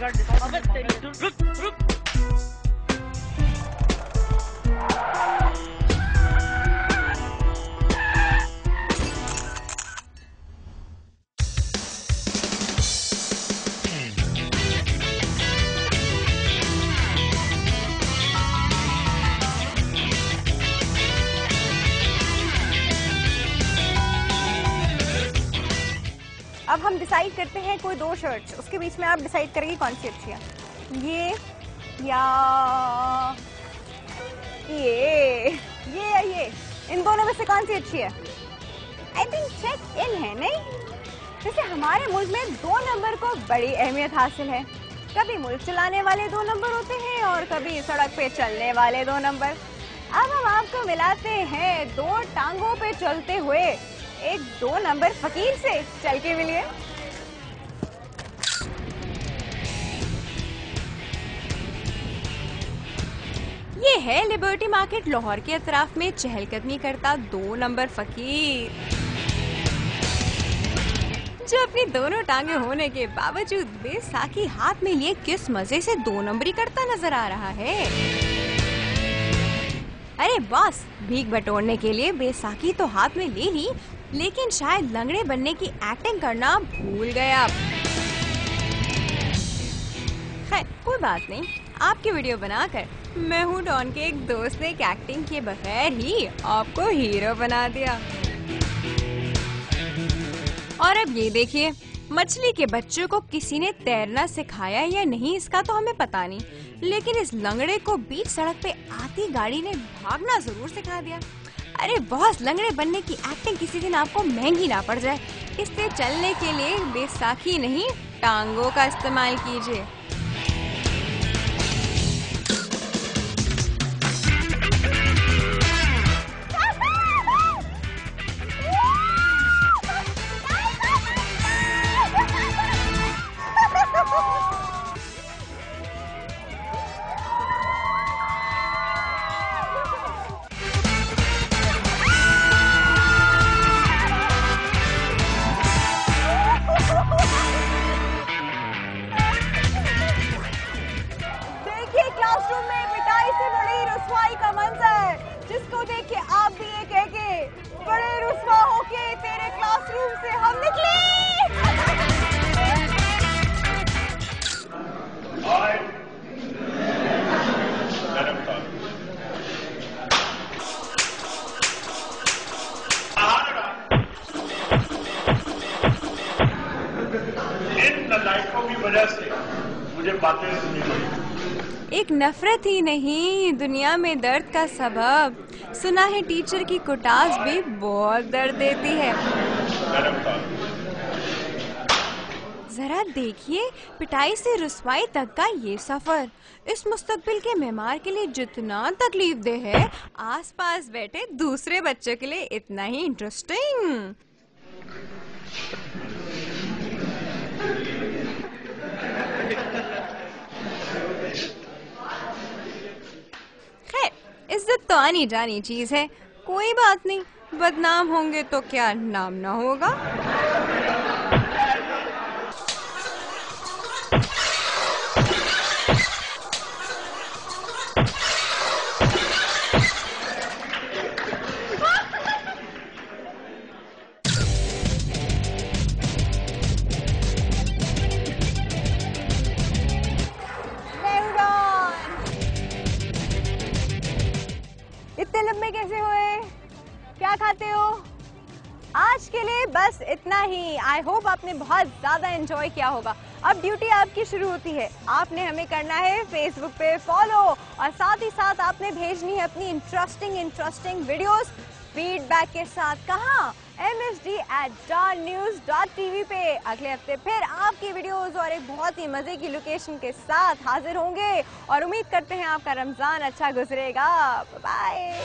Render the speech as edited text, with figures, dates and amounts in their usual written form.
Bodyguard दिखाओ। अबे तेरी रुक रुक। अब हम डिसाइड करते हैं कोई दो शर्ट्स, उसके बीच में आप डिसाइड करेंगे कौन सी अच्छी है, ये या ये इन दोनों में से कौन सी अच्छी है? आई थिंक चेक इन है, नहीं? जैसे हमारे मुल्क में 2 नंबर को बड़ी अहमियत हासिल है। कभी मुल्क चलाने वाले 2 नंबर होते हैं और कभी सड़क पे चलने वाले 2 नंबर। अब हम आपको मिलाते हैं 2 टांगों पे चलते हुए एक 2 नंबर फकीर से। चल के मिलिए। ये है लिबर्टी मार्केट लाहौर के अतराफ में चहलकदमी करता 2 नंबर फकीर, जो अपनी दोनों टांगे होने के बावजूद बैसाखी हाथ में लिए किस मजे से 2 नंबरी करता नजर आ रहा है। अरे बॉस, भीख बटोरने के लिए बैसाखी तो हाथ में ले ली, लेकिन शायद लंगड़े बनने की एक्टिंग करना भूल गया। खैर कोई बात नहीं, आपकी वीडियो बनाकर मैं हूँ डॉन के एक दोस्त ने एक्टिंग के बगैर ही आपको हीरो बना दिया। और अब ये देखिए, मछली के बच्चों को किसी ने तैरना सिखाया या नहीं इसका तो हमें पता नहीं, लेकिन इस लंगड़े को बीच सड़क पे आती गाड़ी ने भागना जरूर सिखा दिया। अरे बॉस, लंगड़े बनने की एक्टिंग किसी दिन आपको महंगी ना पड़ जाए, इससे चलने के लिए बैसाखी नहीं टांगों का इस्तेमाल कीजिए। क्लासरूम में पिटाई से बड़ी रुसवाई का मंजर, जिसको देख के आप भी ये कह के बड़े रुसवा होके तेरे क्लासरूम से हम निकले। इन नलायकों की वजह से मुझे बातें सुननी पड़ी। एक नफरत ही नहीं, दुनिया में दर्द का सबब। सुना है टीचर की कुटास भी बहुत दर्द देती है। जरा देखिए, पिटाई से रुसवाई तक का ये सफर इस मुस्तकबिल के मेहमान के लिए जितना तकलीफ दे है, आसपास बैठे दूसरे बच्चों के लिए इतना ही इंटरेस्टिंग। इज्जत तो आनी जानी चीज है, कोई बात नहीं, बदनाम होंगे तो क्या नाम ना होगा। इतने लंबे कैसे हुए? क्या खाते हो? आज के लिए बस इतना ही। आई होप आपने बहुत ज्यादा एंजॉय किया होगा। अब ड्यूटी आपकी शुरू होती है। आपने हमें करना है फेसबुक पे फॉलो, और साथ ही साथ आपने भेजनी है अपनी इंटरेस्टिंग वीडियोस फीडबैक के साथ। कहाँ? msd@dawnnews.tv पे। अगले हफ्ते फिर आपकी वीडियोस और एक बहुत ही मजे की लोकेशन के साथ हाजिर होंगे, और उम्मीद करते हैं आपका रमजान अच्छा गुजरेगा। बाय।